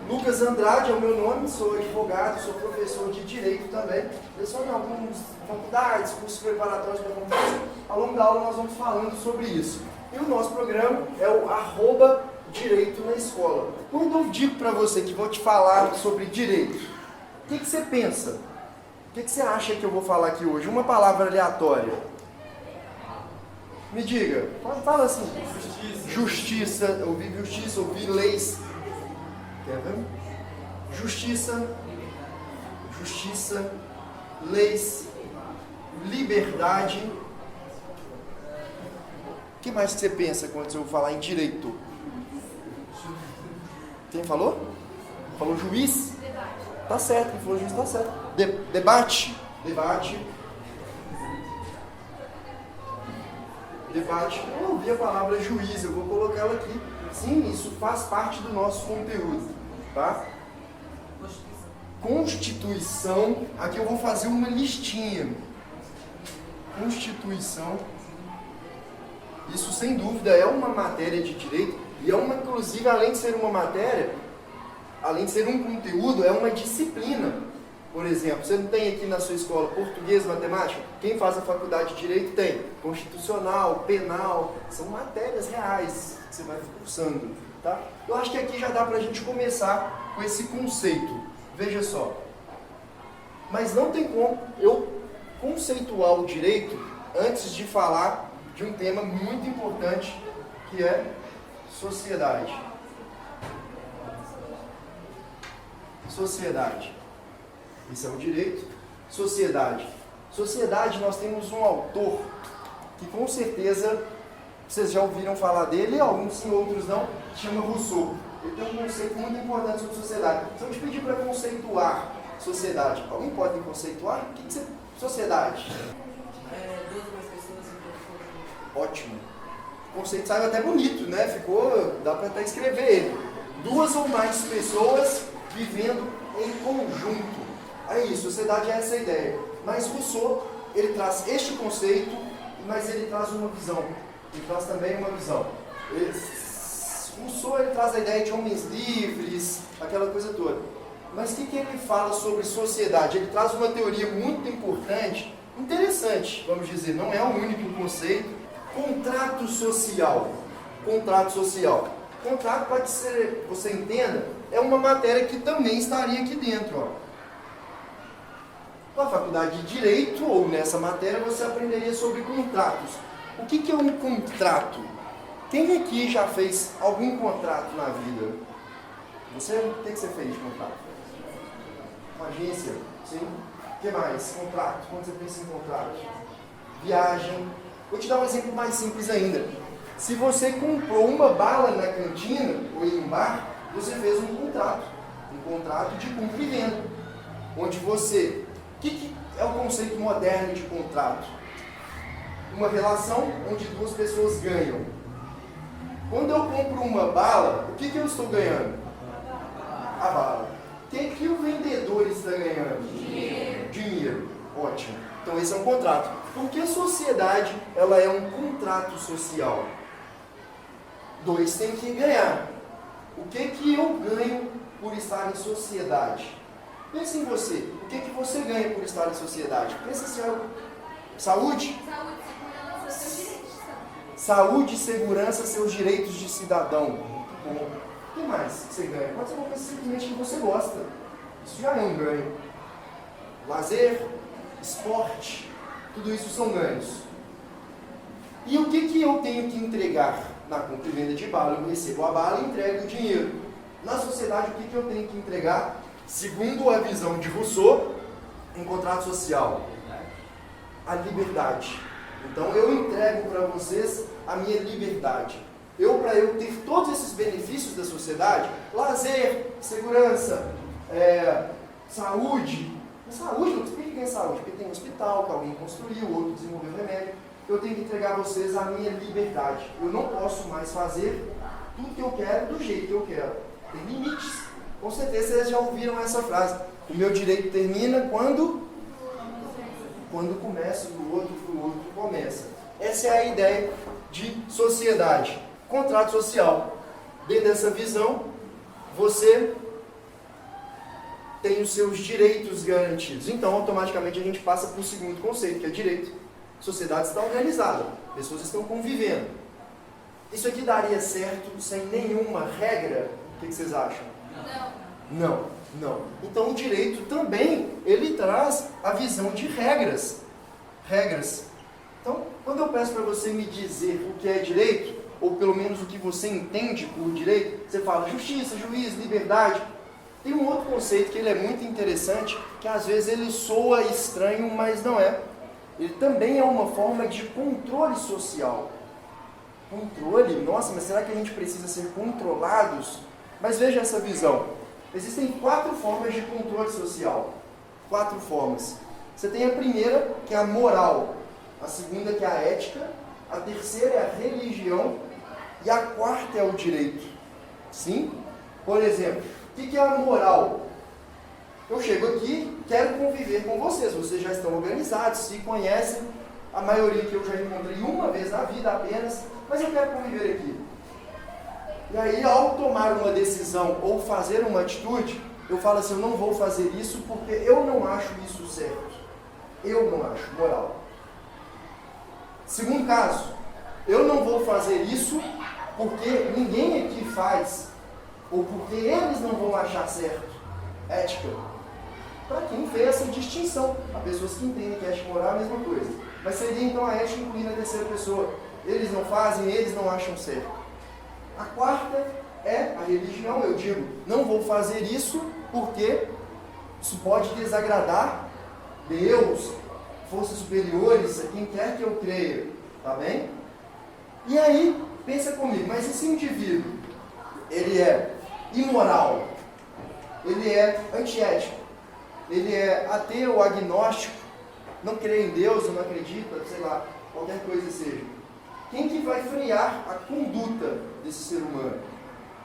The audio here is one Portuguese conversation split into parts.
Lucas Andrade é o meu nome, sou advogado, sou professor de Direito também. Leciono em algumas faculdades, cursos preparatórios para concurso. Ao longo da aula nós vamos falando sobre isso. E o nosso programa é o @Direito na Escola. Quando eu digo para você que vou te falar sobre direito, o que você pensa? O que você acha que eu vou falar aqui hoje? Uma palavra aleatória. Me diga, fala assim. Justiça, ouvi justiça, ouvi leis. Quer ver? Justiça, leis, liberdade. O que mais você pensa quando eu vou falar em direito? Quem falou? Falou juiz? Tá certo, quem falou juiz tá certo. Debate. Eu ouvi a palavra juiz, eu vou colocar ela aqui. Sim, isso faz parte do nosso conteúdo, tá? Constituição, aqui eu vou fazer uma listinha. Constituição, isso sem dúvida é uma matéria de direito e é uma, inclusive, além de ser uma matéria, além de ser um conteúdo, é uma disciplina. Por exemplo, você não tem aqui na sua escola português, matemática? Quem faz a faculdade de Direito tem constitucional, penal, são matérias reais que você vai cursando, tá? Eu acho que aqui já dá pra gente começar com esse conceito. Veja só. Mas não tem como eu conceituar o direito antes de falar de um tema muito importante, que é sociedade. Sociedade. Isso é o direito. Sociedade. Sociedade, nós temos um autor que com certeza vocês já ouviram falar dele, alguns sim, outros não, que chama Rousseau. Ele tem um conceito muito importante sobre sociedade. Se eu te pedir para conceituar sociedade, alguém pode conceituar? O que é sociedade? Duas ou mais pessoas. Ótimo. O conceito saiu até bonito, né? Ficou, dá para até escrever ele. Duas ou mais pessoas vivendo em conjunto. Aí, sociedade é essa ideia. Mas Rousseau, ele traz este conceito, mas ele traz uma visão. Ele traz também uma visão. Rousseau, ele traz a ideia de homens livres, aquela coisa toda. Mas o que ele fala sobre sociedade? Ele traz uma teoria muito importante, interessante, vamos dizer, não é o único conceito. Contrato social. Contrato social. Contrato, pode ser, você entenda, é uma matéria que também estaria aqui dentro, ó. Na faculdade de Direito, ou nessa matéria, você aprenderia sobre contratos. O que é um contrato? Quem aqui já fez algum contrato na vida? Você, o que você fez de contrato? Uma agência? Sim. O que mais? Contrato. Quando você pensa em contrato? Viagem. Vou te dar um exemplo mais simples ainda. Se você comprou uma bala na cantina, ou em um bar, você fez um contrato. Um contrato de compra e venda. Onde você... O que é o conceito moderno de contrato? Uma relação onde duas pessoas ganham. Quando eu compro uma bala, o que eu estou ganhando? A bala. O que o vendedor está ganhando? Dinheiro. Ótimo. Então esse é um contrato. Porque a sociedade, ela é um contrato social. Dois têm que ganhar. O que eu ganho por estar em sociedade? Pense em você. O que você ganha por estar em sociedade? Pensa assim, saúde? Saúde e segurança, seus direitos de cidadão. O que mais você ganha? Pode ser uma coisa simplesmente que você gosta. Isso já é um ganho. Lazer, esporte, tudo isso são ganhos. E o que eu tenho que entregar? Na compra e venda de bala, eu recebo a bala e entrego o dinheiro. Na sociedade, o que eu tenho que entregar? Segundo a visão de Rousseau, um contrato social, a liberdade. Então eu entrego para vocês a minha liberdade. Para eu ter todos esses benefícios da sociedade, lazer, segurança, saúde. Saúde, não explica que é saúde, porque tem um hospital que alguém construiu, outro desenvolveu remédio. Eu tenho que entregar a vocês a minha liberdade. Eu não posso mais fazer tudo que eu quero do jeito que eu quero. Tem limites. Com certeza vocês já ouviram essa frase. O meu direito termina quando começa, o outro começa. Essa é a ideia de sociedade. Contrato social. Dentro dessa visão, você tem os seus direitos garantidos. Então, automaticamente, a gente passa para o segundo conceito, que é direito. A sociedade está organizada, pessoas estão convivendo. Isso aqui daria certo sem nenhuma regra? O que vocês acham? Não. Então, o direito também, ele traz a visão de regras. Então, quando eu peço para você me dizer o que é direito, ou pelo menos o que você entende por direito, você fala justiça, juiz, liberdade. Tem um outro conceito que ele é muito interessante, que às vezes ele soa estranho, mas não é. Ele também é uma forma de controle social. Controle? Nossa, mas será que a gente precisa ser controlados? Mas veja essa visão. Existem 4 formas de controle social. 4 formas. Você tem a primeira, que é a moral. A segunda, que é a ética. A terceira é a religião. E a quarta é o direito. Sim? Por exemplo, o que é a moral? Eu chego aqui, quero conviver com vocês. Vocês já estão organizados, se conhecem. A maioria que eu já encontrei uma vez na vida apenas. Mas eu quero conviver aqui. E aí, ao tomar uma decisão ou fazer uma atitude, eu falo assim, eu não vou fazer isso porque eu não acho isso certo. Eu não acho moral. Segundo caso, eu não vou fazer isso porque ninguém aqui faz, ou porque eles não vão achar certo. Ética. Para quem fez essa distinção. Há pessoas que entendem que ética e moral é a mesma coisa. Mas seria então a ética incluindo a terceira pessoa. Eles não fazem, eles não acham certo. A quarta é a religião. Eu digo, não vou fazer isso porque isso pode desagradar Deus, forças superiores, a quem quer que eu creia. Tá bem? E aí, pensa comigo, mas esse indivíduo, ele é imoral, ele é antiético, ele é ateu, agnóstico, não crê em Deus, não acredita, sei lá, qualquer coisa seja. Quem que vai frear a conduta desse ser humano?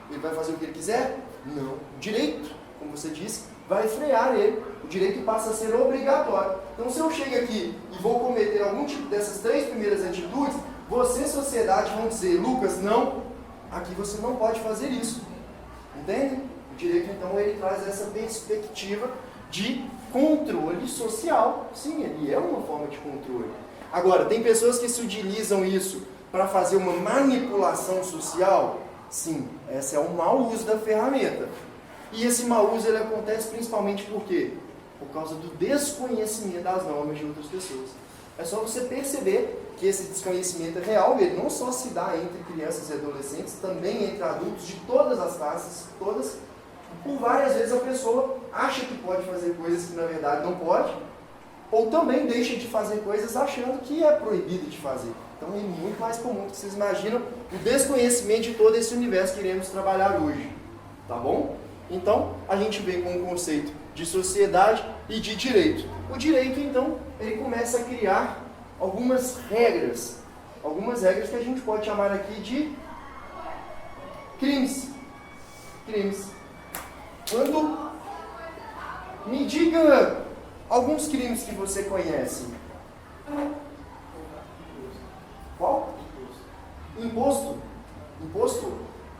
Ele vai fazer o que ele quiser? Não. O direito, como você disse, vai frear ele. O direito passa a ser obrigatório. Então, se eu chego aqui e vou cometer algum tipo dessas 3 primeiras atitudes, você, sociedade, vão dizer, Lucas, não, aqui você não pode fazer isso. Entende? O direito, então, ele traz essa perspectiva de controle social. Sim, ele é uma forma de controle. Agora, tem pessoas que se utilizam isso para fazer uma manipulação social? Sim, esse é um mau uso da ferramenta. E esse mau uso ele acontece principalmente por quê? Por causa do desconhecimento das normas de outras pessoas. É só você perceber que esse desconhecimento é real, ele não só se dá entre crianças e adolescentes, também entre adultos de todas as classes, todas. Por várias vezes a pessoa acha que pode fazer coisas que na verdade não pode, ou também deixa de fazer coisas achando que é proibido de fazer. Então é muito mais comum do que vocês imaginam o desconhecimento de todo esse universo que iremos trabalhar hoje. Tá bom? Então, a gente vem com o conceito de sociedade e de direito. O direito, então, ele começa a criar algumas regras que a gente pode chamar aqui de crimes. Crimes. Quando me diga alguns crimes que você conhece. Qual? Imposto. Imposto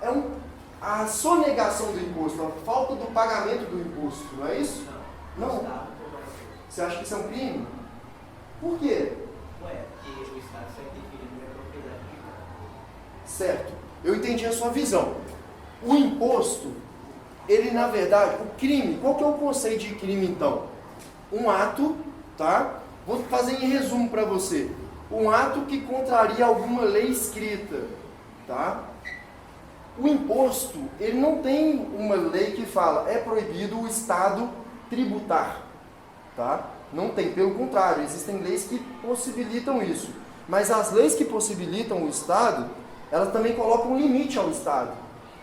é a sonegação do imposto, a falta do pagamento do imposto, não é isso? Não. Você acha que isso é um crime? Por quê? Porque o Estado sai definindo a propriedade privada. Certo. Eu entendi a sua visão. O imposto, ele na verdade, o crime, qual que é o conceito de crime então? Um ato, tá? Vou fazer em resumo para você. Um ato que contraria alguma lei escrita, tá? O imposto, ele não tem uma lei que fala, é proibido o Estado tributar, tá? Não tem, pelo contrário, existem leis que possibilitam isso. Mas as leis que possibilitam o Estado, elas também colocam um limite ao Estado.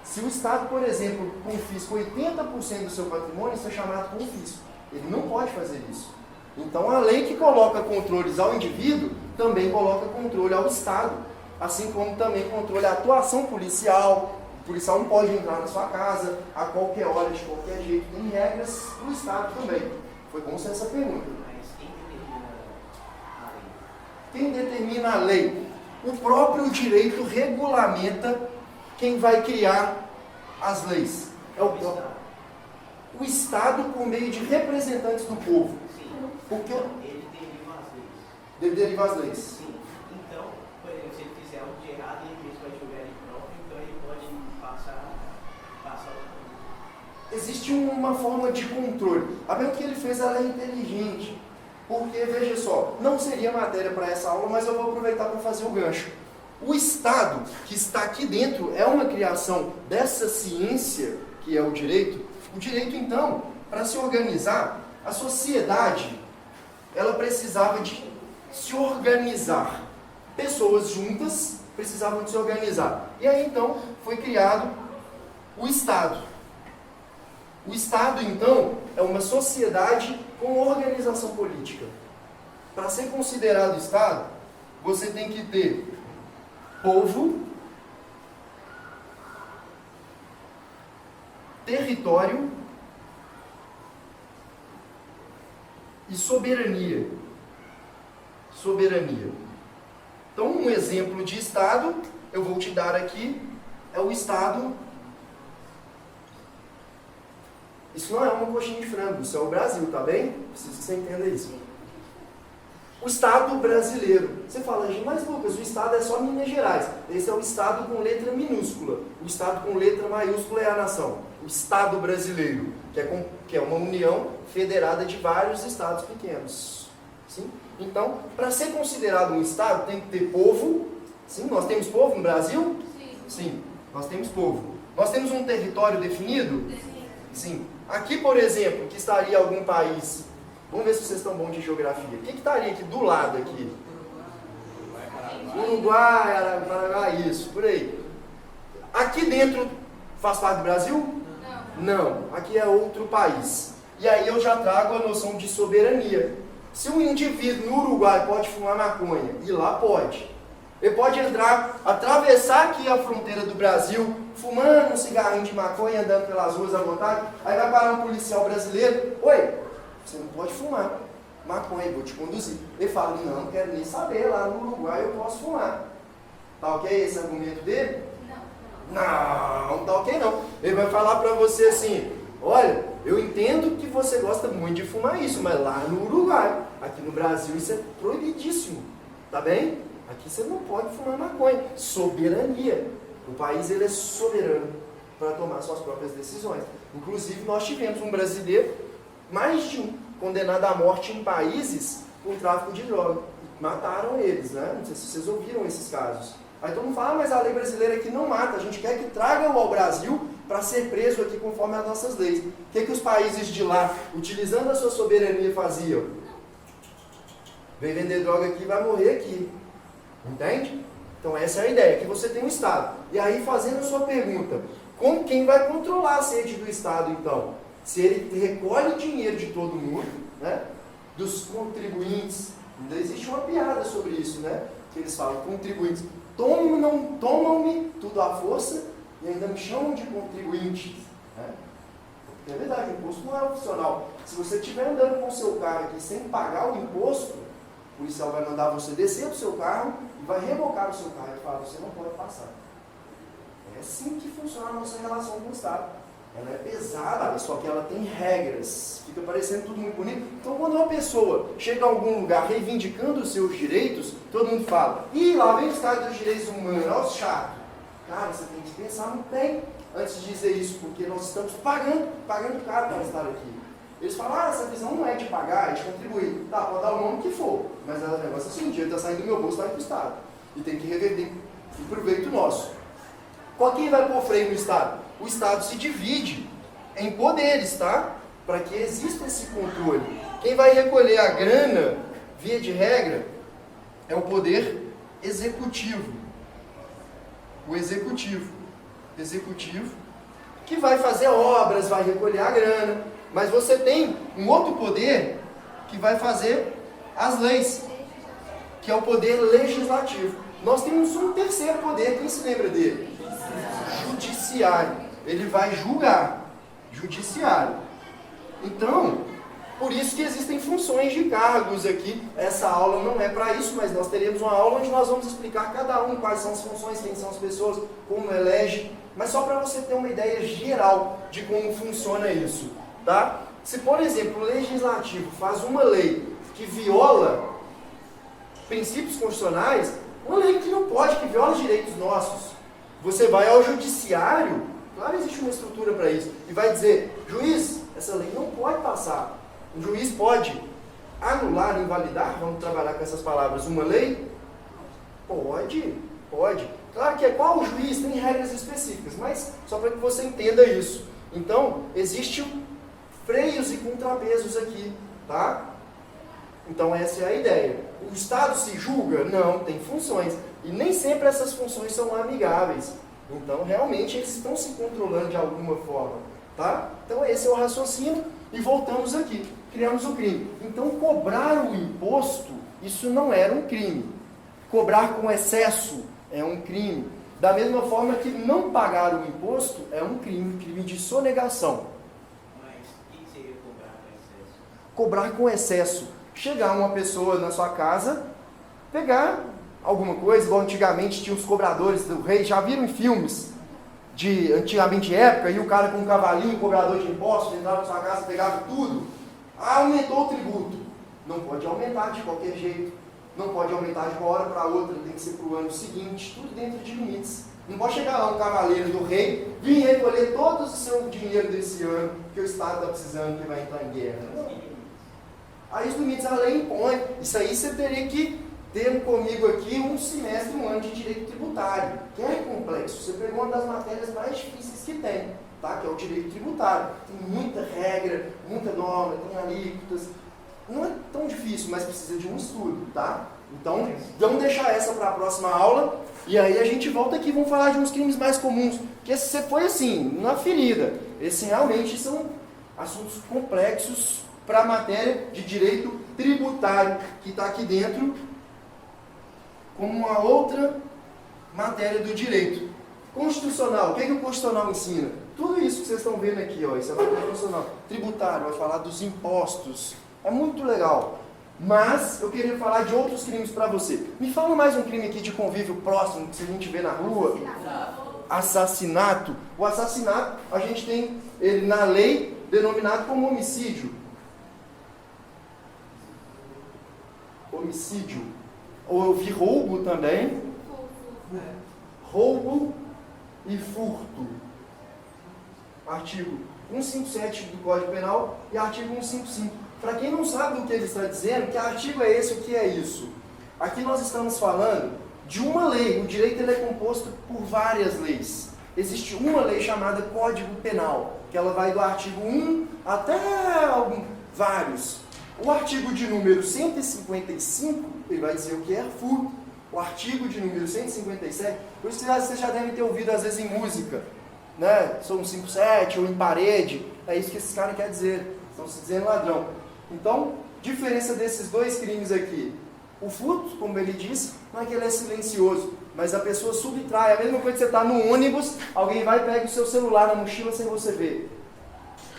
Se o Estado, por exemplo, confisca 80% do seu patrimônio, isso é chamado confisco. Ele não pode fazer isso. Então, a lei que coloca controles ao indivíduo, também coloca controle ao Estado. Assim como também controle à atuação policial. O policial não pode entrar na sua casa a qualquer hora, de qualquer jeito. Tem regras do Estado também. Foi como se essa pergunta. Mas Quem determina a lei? O próprio direito regulamenta quem vai criar as leis. É o o Estado por meio de representantes do povo. Sim. Porque Ele deriva as leis. ele deriva as leis. Sim. Então, por exemplo, se ele fizer algo de errado e ele mesmo vai julgar ele próprio, então ele pode passar o... Existe uma forma de controle. A pergunta que ele fez ela é inteligente. Porque, veja só, não seria matéria para essa aula, mas eu vou aproveitar para fazer o gancho. O Estado que está aqui dentro é uma criação dessa ciência, que é o direito. O direito, então, para se organizar, a sociedade, ela precisava de se organizar. Pessoas juntas precisavam de se organizar. E aí, então, foi criado o Estado. O Estado, então, é uma sociedade com organização política. Para ser considerado Estado, você tem que ter povo, território e soberania. Soberania. Então, um exemplo de Estado, eu vou te dar aqui, é o Estado. Isso não é uma coxinha de frango, isso é o Brasil, tá bem? Preciso que você entenda isso. O Estado brasileiro. Você fala, mas Lucas, o Estado é só Minas Gerais. Esse é o Estado com letra minúscula. O Estado com letra maiúscula é a nação. O Estado brasileiro, que é uma união federada de vários estados pequenos. Sim? Então, para ser considerado um Estado, tem que ter povo. Sim, nós temos povo no Brasil? Sim, nós temos povo. Nós temos um território definido? Sim. Aqui, por exemplo, que estaria algum país, vamos ver se vocês estão bons de geografia. O que estaria aqui do lado aqui? Uruguai, Paraguai, isso, por aí. Aqui dentro faz parte do Brasil? Não. Aqui é outro país. E aí eu já trago a noção de soberania. Se um indivíduo no Uruguai pode fumar maconha, e lá pode. Ele pode entrar, atravessar aqui a fronteira do Brasil, fumando um cigarrinho de maconha, andando pelas ruas à vontade, aí vai parar um policial brasileiro, oi, você não pode fumar maconha, vou te conduzir. Ele fala, não quero nem saber, lá no Uruguai eu posso fumar. Tá ok esse argumento dele? Não tá ok não. Ele vai falar pra você assim, olha, eu entendo que você gosta muito de fumar isso, mas lá no Uruguai, aqui no Brasil isso é proibidíssimo, tá bem? Aqui você não pode fumar maconha. Soberania. O país ele é soberano para tomar suas próprias decisões. Inclusive, nós tivemos um brasileiro, mais de um, condenado à morte em países por tráfico de droga. Mataram eles, né? Não sei se vocês ouviram esses casos. Aí todo mundo fala, mas a lei brasileira aqui não mata. A gente quer que traga-o ao Brasil para ser preso aqui conforme as nossas leis. O que os países de lá, utilizando a sua soberania, faziam? Vem vender droga aqui e vai morrer aqui. Entende? Então essa é a ideia, que você tem um Estado. E aí fazendo a sua pergunta, quem vai controlar a sede do Estado então? Se ele recolhe dinheiro de todo mundo, né? Dos contribuintes, ainda existe uma piada sobre isso, né? Que eles falam, contribuintes, tomam-me tudo à força e ainda me chamam de contribuinte. Né? Porque é verdade, o imposto não é opcional. Se você estiver andando com o seu carro aqui sem pagar o imposto, o policial vai mandar você descer do seu carro e vai rebocar o seu carro e falar, você não pode passar. É assim que funciona a nossa relação com o Estado. Ela é pesada, só que ela tem regras. Fica parecendo tudo muito bonito. Então, quando uma pessoa chega a algum lugar reivindicando os seus direitos, todo mundo fala, ih, lá vem os caras dos direitos humanos, olha os chatos. Cara, você tem que pensar muito bem antes de dizer isso, porque nós estamos pagando caro para estar aqui. Eles falam, essa visão não é de pagar, é de contribuir. Tá, pode dar o nome que for, mas o negócio é assim, o dinheiro está saindo do meu bolso, vai para o Estado. E tem que reverter em proveito nosso. Qual quem vai pôr freio no Estado? O Estado se divide em poderes, tá? Para que exista esse controle. Quem vai recolher a grana, via de regra, é o poder executivo. O executivo, que vai fazer obras, vai recolher a grana. Mas você tem um outro poder que vai fazer as leis, que é o poder legislativo. Nós temos um terceiro poder, quem se lembra dele? Judiciário. Ele vai julgar. Judiciário. Então, por isso que existem funções de cargos aqui. Essa aula não é para isso, mas nós teremos uma aula onde nós vamos explicar cada um, quais são as funções, quem são as pessoas, como elege. Mas só para você ter uma ideia geral de como funciona isso. Tá? Se, por exemplo, o legislativo faz uma lei que viola princípios constitucionais, uma lei que não pode, que viola direitos nossos, você vai ao judiciário, claro, existe uma estrutura para isso, e vai dizer, juiz, essa lei não pode passar. O juiz pode anular, invalidar, vamos trabalhar com essas palavras, uma lei? Pode, pode. Claro que é qual o juiz, tem regras específicas, mas só para que você entenda isso. Então, existem freios e contrapesos aqui, tá? Então essa é a ideia. O Estado se julga? Não, tem funções. E nem sempre essas funções são amigáveis. Então, realmente, eles estão se controlando de alguma forma, tá? Então, esse é o raciocínio. E voltamos aqui. Criamos o crime. Então, cobrar o imposto, isso não era um crime. Cobrar com excesso é um crime. Da mesma forma que não pagar o imposto é um crime, crime de sonegação. Mas o que seria cobrar com excesso? Cobrar com excesso. Chegar uma pessoa na sua casa, pegar alguma coisa, igual antigamente tinha os cobradores do rei, já viram em filmes de antigamente época, e o cara com um cavalinho, cobrador de impostos, entrava na sua casa, pegava tudo. Aumentou o tributo. Não pode aumentar de qualquer jeito. Não pode aumentar de uma hora para outra, tem que ser para o ano seguinte, tudo dentro de limites. Não pode chegar lá um cavaleiro do rei, vir recolher todo o seu dinheiro desse ano, que o Estado está precisando, que vai entrar em guerra. Não. Aí os limites a lei impõe. Isso aí você teria que ter comigo aqui um semestre, um ano de direito tributário, que é complexo. Você pegou uma das matérias mais difíceis que tem, tá? Que é o direito tributário. Tem muita regra, muita norma, tem alíquotas. Não é tão difícil, mas precisa de um estudo, tá? Então, vamos deixar essa para a próxima aula, e aí a gente volta aqui e vamos falar de uns crimes mais comuns, porque você foi assim, na ferida. Esses realmente são assuntos complexos para a matéria de direito tributário, que está aqui dentro, como uma outra matéria do direito. Constitucional, o que o Constitucional ensina? Tudo isso que vocês estão vendo aqui, ó, isso é matéria constitucional. Tributário, vai falar dos impostos. É muito legal. Mas eu queria falar de outros crimes para você. Me fala mais um crime aqui de convívio próximo que a gente vê na rua. Assassinato. O assassinato, a gente tem ele na lei denominado como homicídio. Homicídio. Ou eu vi roubo também. Roubo e furto. Artigo 157 do Código Penal e artigo 155. Para quem não sabe o que ele está dizendo, que artigo é esse, o que é isso? Aqui nós estamos falando de uma lei. O direito ele é composto por várias leis. Existe uma lei chamada Código Penal, que ela vai do artigo 1 até vários. O artigo de número 155, ele vai dizer o que é furto. O artigo de número 157, por isso vocês já devem ter ouvido às vezes em música, né? Sou um 57 ou em parede, é isso que esses caras querem dizer, estão se dizendo ladrão. Então, diferença desses dois crimes aqui. O furto, como ele disse, não é que ele é silencioso, mas a pessoa subtrai. A mesma coisa que você está no ônibus, alguém vai e pega o seu celular na mochila sem você ver.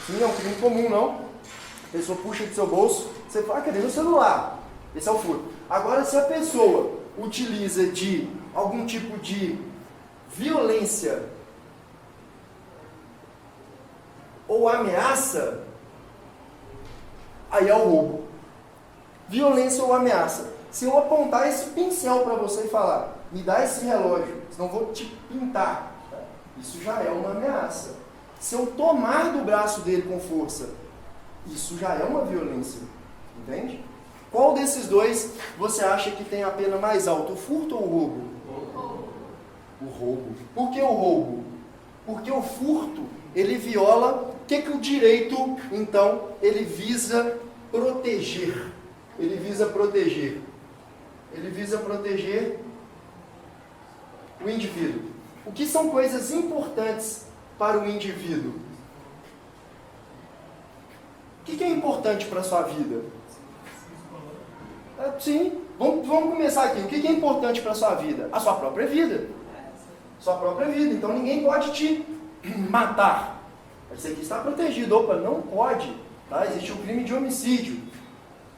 Sim, é um crime comum, não? A pessoa puxa do seu bolso, você fala, cadê meu celular? Esse é o furto. Agora, se a pessoa utiliza de algum tipo de violência ou ameaça, aí é o roubo. Violência ou ameaça. Se eu apontar esse pincel para você e falar, me dá esse relógio, senão eu vou te pintar, isso já é uma ameaça. Se eu tomar do braço dele com força, isso já é uma violência. Entende? Qual desses dois você acha que tem a pena mais alta, o furto ou o roubo? O roubo. Por que o roubo? Porque o furto, ele viola. O que o direito, então, ele visa proteger? Ele visa proteger. Ele visa proteger o indivíduo. O que são coisas importantes para o indivíduo? O que é importante para a sua vida? Sim, vamos começar aqui. O que é importante para a sua vida? A sua própria vida. Sua própria vida. Então ninguém pode te matar. Você aqui está protegido. Opa, não pode. Tá? Existe um crime de homicídio.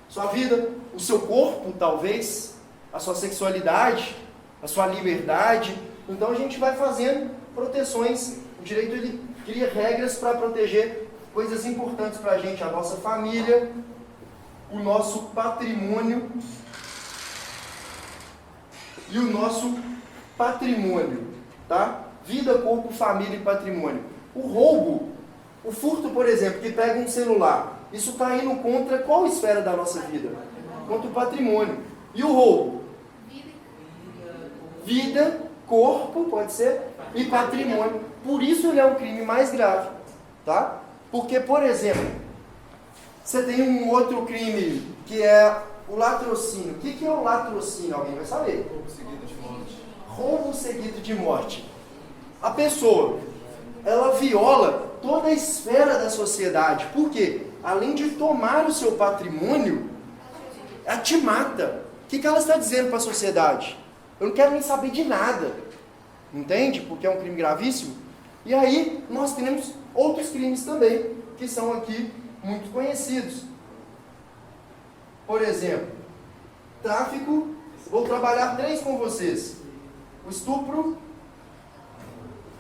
Sua vida, o seu corpo, talvez, a sua sexualidade, a sua liberdade. Então a gente vai fazendo proteções. O direito ele cria regras para proteger coisas importantes para a gente, a nossa família, o nosso patrimônio e o nosso patrimônio, tá? Vida, corpo, família e patrimônio. O roubo, o furto, por exemplo, que pega um celular, isso está indo contra qual esfera da nossa vida? Contra o patrimônio. E o roubo? Vida, corpo, pode ser, e patrimônio. Por isso ele é um crime mais grave, tá? Porque, por exemplo, você tem um outro crime que é o latrocínio. O que é o latrocínio? Alguém vai saber? Roubo seguido de morte. Roubo seguido de morte. A pessoa, ela viola toda a esfera da sociedade. Por quê? Além de tomar o seu patrimônio, ela te mata. O que ela está dizendo para a sociedade? Eu não quero nem saber de nada. Entende? Porque é um crime gravíssimo. E aí, nós temos outros crimes também, que são aqui muito conhecidos. Por exemplo, tráfico. Vou trabalhar 3 com vocês. O estupro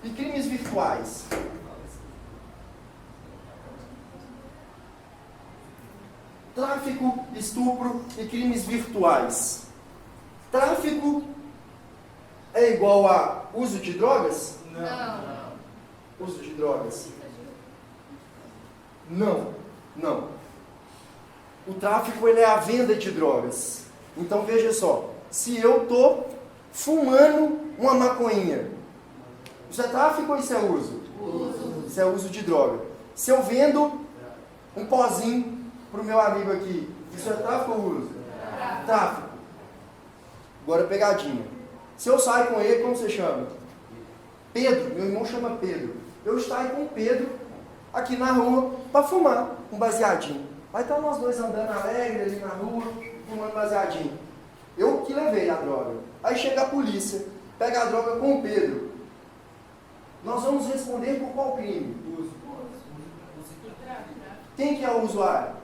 e crimes virtuais. Tráfico, estupro e crimes virtuais. Tráfico é igual a uso de drogas? Não. Uso de drogas? Não. O tráfico, ele é a venda de drogas. Então veja só, se eu estou fumando uma maconhinha, isso é tráfico ou isso é uso? Uso. Isso é uso de droga. Se eu vendo um pozinho para o meu amigo aqui, isso é tráfico ou uso? Tráfico. Agora pegadinha. Se eu saio com ele, como você chama? Pedro, meu irmão chama Pedro. Eu saio com o Pedro aqui na rua para fumar um baseadinho. Aí tá nós dois andando alegre ali na rua, fumando baseadinho. Eu que levei a droga. Aí chega a polícia, pega a droga com o Pedro. Nós vamos responder por qual crime? Uso. Quem que é o usuário?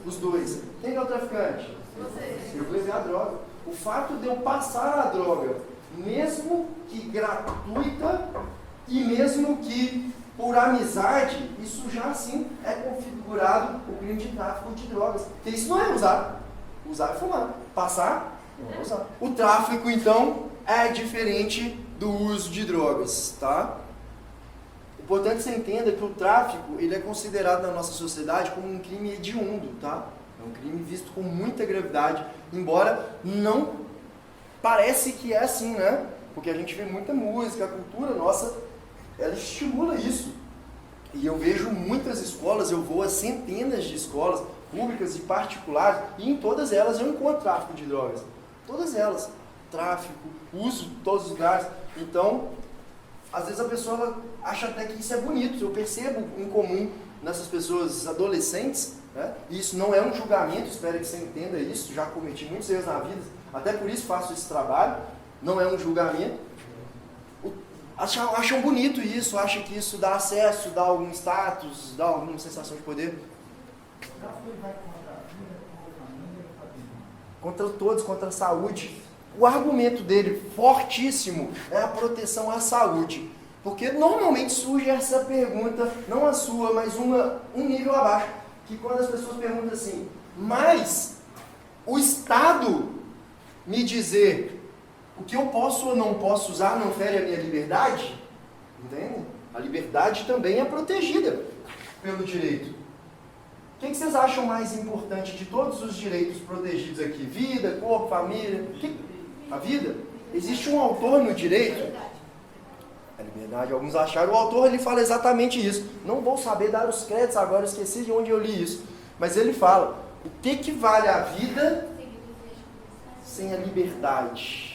Os dois. Quem que é o traficante? Você. Eu levei a droga. O fato de eu passar a droga, mesmo que gratuita e mesmo que por amizade, isso já sim é configurado o crime de tráfico de drogas. Porque isso não é usar. Usar é fumar. Passar, não é usar. O tráfico, então, é diferente do uso de drogas, tá? Importante que você entenda que o tráfico, ele é considerado na nossa sociedade como um crime hediondo, tá? É um crime visto com muita gravidade, embora não parece que é assim, né? Porque a gente vê muita música, a cultura nossa, ela estimula isso. E eu vejo muitas escolas, eu vou a centenas de escolas, públicas e particulares, e em todas elas eu encontro tráfico de drogas. Todas elas. Tráfico, uso de todos os lugares. Então, às vezes a pessoa ela acha até que isso é bonito. Eu percebo em comum nessas pessoas adolescentes, né? E isso não é um julgamento, espero que você entenda isso. Já cometi muitos erros na vida, até por isso faço esse trabalho. Não é um julgamento. Acham bonito isso, acham que isso dá acesso, dá algum status, dá alguma sensação de poder. Contra todos, contra a saúde. O argumento dele, fortíssimo, é a proteção à saúde. Porque normalmente surge essa pergunta, não a sua, mas um nível abaixo, que quando as pessoas perguntam assim, mas o Estado me dizer o que eu posso ou não posso usar não fere a minha liberdade? Entende? A liberdade também é protegida pelo direito. O que vocês acham mais importante de todos os direitos protegidos aqui? Vida, corpo, família? A vida? Existe um autor no direito? A liberdade, alguns acharam. O autor ele fala exatamente isso. Não vou saber dar os créditos agora, eu esqueci de onde eu li isso. Mas ele fala, o que vale a vida sem a liberdade?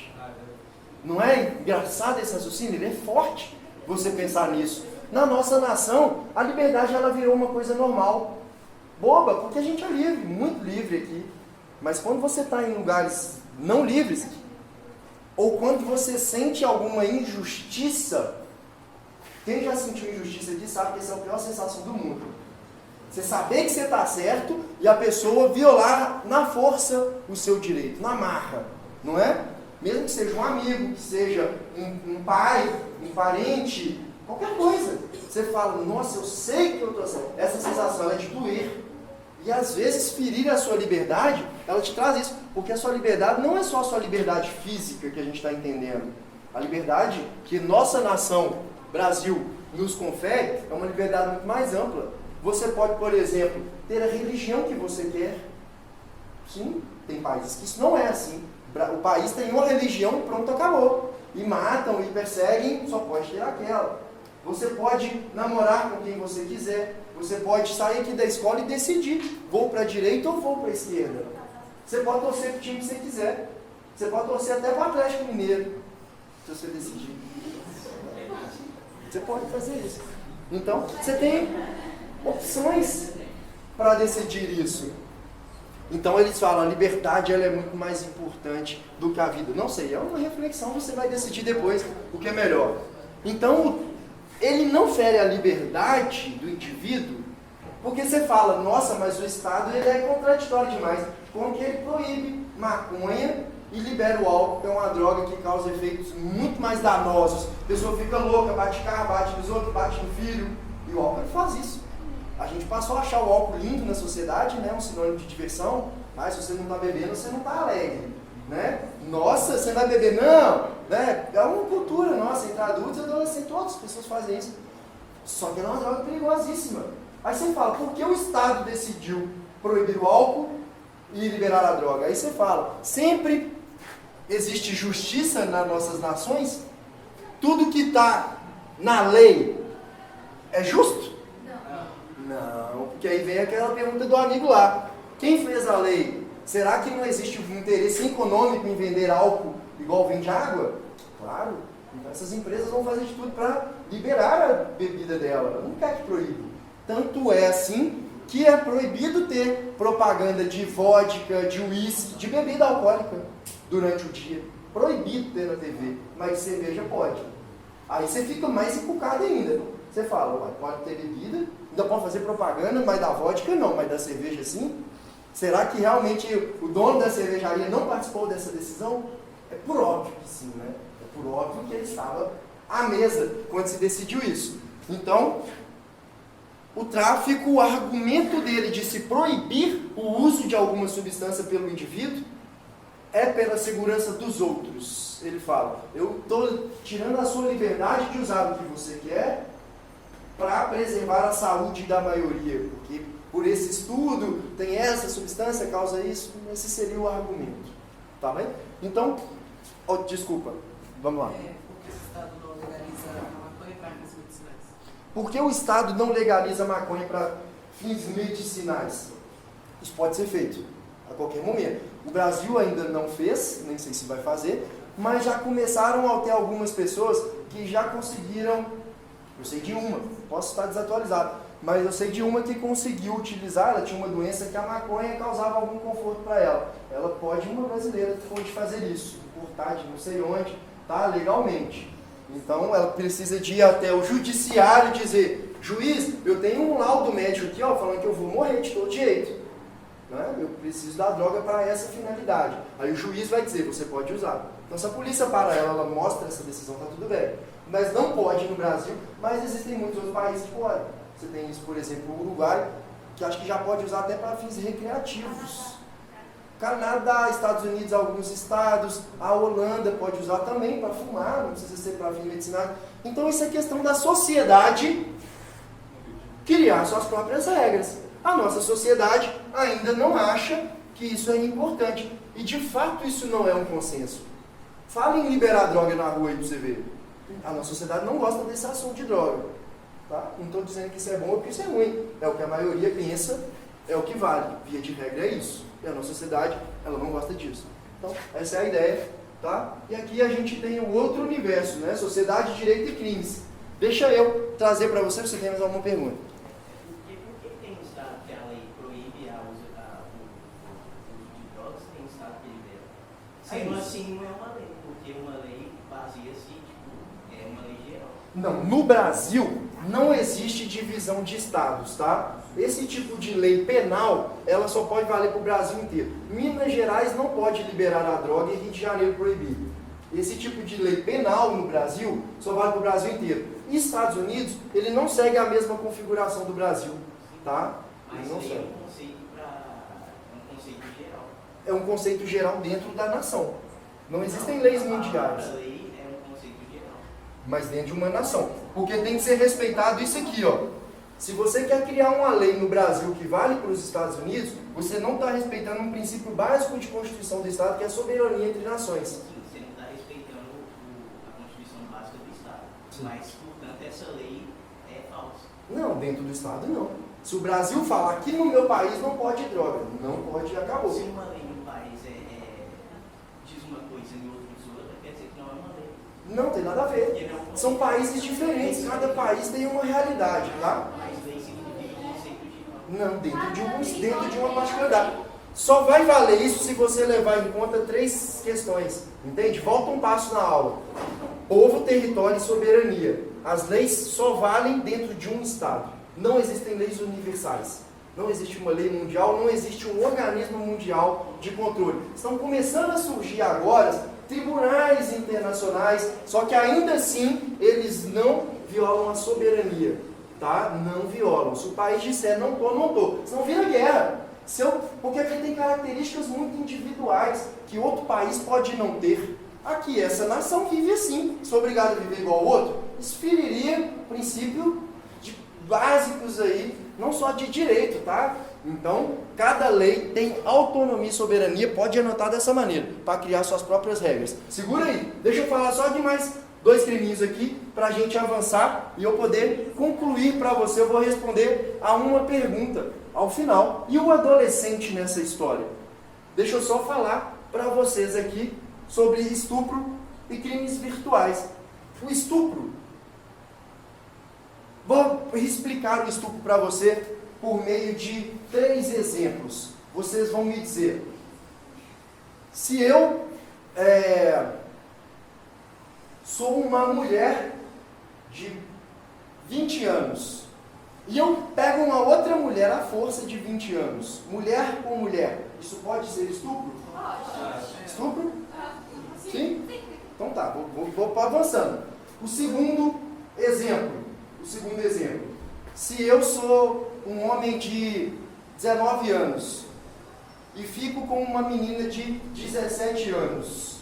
Não é engraçado esse raciocínio? Ele é forte você pensar nisso. Na nossa nação, a liberdade ela virou uma coisa normal. Boba, porque a gente é livre, muito livre aqui. Mas quando você está em lugares não livres, ou quando você sente alguma injustiça, quem já sentiu injustiça aqui sabe que essa é a pior sensação do mundo. Você saber que você está certo e a pessoa violar na força o seu direito, na marra, não é? Mesmo que seja um amigo, que seja um pai, um parente, Qualquer coisa. Você fala, nossa, eu sei que eu estou certo. Essa sensação é de doer. E às vezes ferir a sua liberdade, ela te traz isso. Porque a sua liberdade não é só a sua liberdade física que a gente está entendendo. A liberdade que nossa nação, Brasil, nos confere é uma liberdade muito mais ampla. Você pode, por exemplo, ter a religião que você quer. Sim, tem países que isso não é assim. O país tem uma religião e pronto, acabou. E matam e perseguem, só pode ter aquela. Você pode namorar com quem você quiser. Você pode sair aqui da escola e decidir, vou para a direita ou vou para a esquerda. Você pode torcer para o time que você quiser. Você pode torcer até para o Atlético Mineiro, se você decidir. Você pode fazer isso. Então, você tem opções para decidir isso. Então eles falam, a liberdade ela é muito mais importante do que a vida. Não sei, é uma reflexão, você vai decidir depois o que é melhor. Então, ele não fere a liberdade do indivíduo, porque você fala, nossa, mas o Estado ele é contraditório demais. Como que ele proíbe maconha e libera o álcool, que é uma droga que causa efeitos muito mais danosos. A pessoa fica louca, bate carro, bate nos outros, bate no filho, e o álcool ele faz isso. A gente passou a achar o álcool lindo na sociedade, né? Um sinônimo de diversão, mas se você não está bebendo, você não está alegre. Né? Nossa, você vai beber? Não! Né? É uma cultura nossa, entre adultos e adolescentes, todas as pessoas fazem isso. Só que ela é uma droga perigosíssima. Aí você fala, por que o Estado decidiu proibir o álcool e liberar a droga? Aí você fala, sempre existe justiça nas nossas nações? Tudo que está na lei é justo? Não, porque aí vem aquela pergunta do amigo lá. Quem fez a lei? Será que não existe um interesse econômico em vender álcool igual vende água? Claro. Então essas empresas vão fazer de tudo para liberar a bebida dela. Ela não quer que proíba. Tanto é assim que é proibido ter propaganda de vodka, de uísque, de bebida alcoólica durante o dia. Proibido ter na TV, mas cerveja pode. Aí você fica mais encucado ainda. Você fala, pode ter bebida, ainda pode fazer propaganda, mas da vodka não, mas da cerveja sim? Será que realmente o dono da cervejaria não participou dessa decisão? É por óbvio que sim, né? É por óbvio que ele estava à mesa quando se decidiu isso. Então, o tráfico, o argumento dele de se proibir o uso de alguma substância pelo indivíduo é pela segurança dos outros. Ele fala, eu estou tirando a sua liberdade de usar o que você quer para preservar a saúde da maioria, porque por esse estudo tem essa substância, causa isso, esse seria o argumento. Tá bem? Então, desculpa, vamos lá. Por que o Estado não legaliza maconha para fins medicinais? Isso pode ser feito a qualquer momento. O Brasil ainda não fez, nem sei se vai fazer, mas já começaram a ter algumas pessoas que já conseguiram, eu sei de uma, posso estar desatualizado, mas eu sei de uma que conseguiu utilizar, ela tinha uma doença que a maconha causava algum conforto para ela. Ela pode, uma brasileira, pode fazer isso, importar de não sei onde, tá, legalmente. Então ela precisa de ir até o judiciário e dizer, juiz, eu tenho um laudo médico aqui, ó, falando que eu vou morrer de todo jeito. Né? Eu preciso da droga para essa finalidade. Aí o juiz vai dizer, você pode usar. Então se a polícia para ela, ela mostra essa decisão, tá tudo bem. Mas não pode no Brasil, mas existem muitos outros países que podem. Você tem isso, por exemplo, o Uruguai, que acho que já pode usar até para fins recreativos. Canadá, Estados Unidos, alguns estados, a Holanda pode usar também para fumar, não precisa ser para fins medicinais. Então isso é questão da sociedade criar suas próprias regras. A nossa sociedade ainda não acha que isso é importante. E de fato isso não é um consenso. Fala em liberar droga na rua aí para você ver. A nossa sociedade não gosta desse assunto de droga. Tá? Não estou dizendo que isso é bom ou que isso é ruim. É o que a maioria pensa, é o que vale. Via de regra é isso. E a nossa sociedade, ela não gosta disso. Então, essa é a ideia. Tá? E aqui a gente tem um outro universo, né? Sociedade, direito e crimes. Deixa eu trazer para você tem mais alguma pergunta. Por que tem estado que a lei proíbe o uso de drogas e tem estado que libera? Sendo assim, não é uma lei, porque uma lei baseia-se, é uma lei geral. Não, no Brasil não existe divisão de estados, tá? Esse tipo de lei penal, ela só pode valer para o Brasil inteiro. Minas Gerais não pode liberar a droga e Rio de Janeiro proibir. Esse tipo de lei penal no Brasil só vale para o Brasil inteiro. E Estados Unidos, ele não segue a mesma configuração do Brasil, tá? Mas Ele não lei é segue. um conceito geral. É um conceito geral dentro da nação. Não existem leis mundiais, A lei é um conceito geral. mas dentro de uma nação. Porque tem que ser respeitado isso aqui, ó. Se você quer criar uma lei no Brasil que vale para os Estados Unidos, você não está respeitando um princípio básico de Constituição do Estado, que é a soberania entre nações. Sim, você não está respeitando a Constituição Básica do Estado. Sim. Mas, portanto, essa lei é falsa. Não, dentro do Estado não. Se o Brasil falar aqui no meu país não pode droga, não pode e acabou. Se uma lei no país diz uma coisa e no outro diz outra, quer dizer que não é uma lei. Não tem nada a ver. Porque não é um São conceito. países diferentes, cada país tem uma realidade, tá? Mas lei significa um conceito geral. Não, dentro de uma particularidade. Só vai valer isso se você levar em conta 3 questões, entende? Volta um passo na aula. Povo, território e soberania. As leis só valem dentro de um Estado. Não existem leis universais. Não existe uma lei mundial, não existe um organismo mundial de controle. Estão começando a surgir agora tribunais internacionais, só que ainda assim eles não violam a soberania, tá? Não violam. Se o país disser não tô, não tô. Senão vira guerra. Porque aqui tem características muito individuais que outro país pode não ter. Aqui, essa nação vive assim. Sou obrigado a viver igual ao outro? Isso feriria o princípio básicos aí, não só de direito, tá? Então, cada lei tem autonomia e soberania, pode anotar dessa maneira, para criar suas próprias regras. Segura aí, deixa eu falar só de mais 2 creminhos aqui, para a gente avançar e eu poder concluir para você. Eu vou responder a uma pergunta ao final. E o adolescente nessa história? Deixa eu só falar para vocês aqui sobre estupro e crimes virtuais. O estupro, vou explicar o estupro para você por meio de 3 exemplos. Vocês vão me dizer, se eu sou uma mulher de 20 anos e eu pego uma outra mulher à força de 20 anos, mulher com mulher, isso pode ser estupro? Pode. Estupro? Sim? Então tá, vou avançando. O segundo exemplo. Se eu sou um homem de 19 anos e fico com uma menina de 17 anos,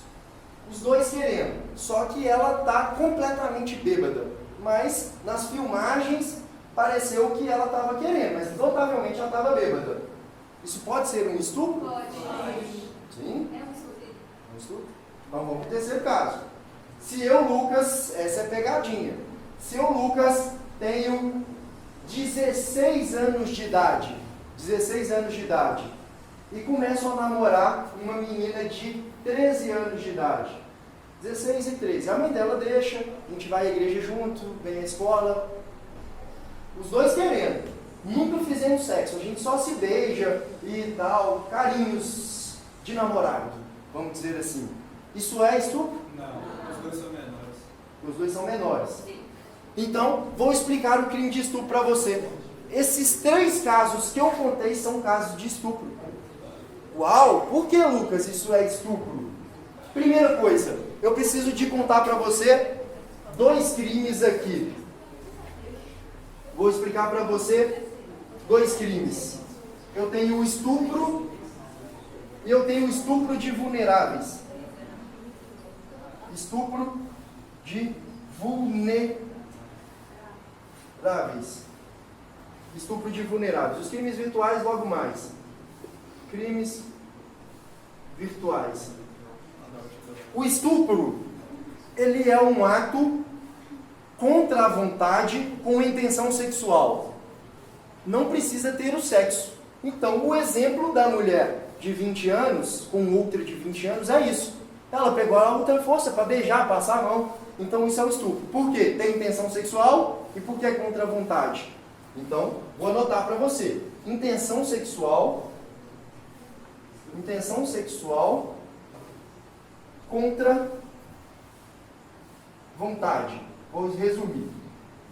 os dois querendo, só que ela está completamente bêbada, mas nas filmagens pareceu que ela estava querendo, mas notavelmente ela estava bêbada. Isso pode ser um estupro? Pode. Sim? É um estupro. Um estupro? Então vamos para o terceiro caso. Se eu, Lucas, essa é pegadinha. Se eu, Lucas, tenho 16 anos de idade, e começo a namorar uma menina de 13 anos de idade, 16 e 13, a mãe dela deixa, a gente vai à igreja junto, vem à escola, os dois querendo, nunca fizemos sexo, a gente só se beija e tal, carinhos de namorado, vamos dizer assim. Isso é estupro? Não, os 2 são menores. Os 2 são menores. Então, vou explicar o crime de estupro para você. Esses 3 casos que eu contei são casos de estupro. Uau! Por que, Lucas, isso é estupro? Primeira coisa, eu preciso de contar para você 2 crimes aqui. Vou explicar para você 2 crimes. Eu tenho o estupro e eu tenho o estupro de vulneráveis. Estupro de vulneráveis. Estupro de vulneráveis. Os crimes virtuais logo mais. Crimes virtuais. O estupro, ele é um ato contra a vontade com intenção sexual. Não precisa ter o sexo. Então, o exemplo da mulher de 20 anos com outra de 20 anos é isso. Ela pegou a outra força para beijar, passar a mão. Então, isso é o estupro. Por quê? Tem intenção sexual e porque é contra a vontade. Então, vou anotar para você. Intenção sexual contra vontade. Vou resumir.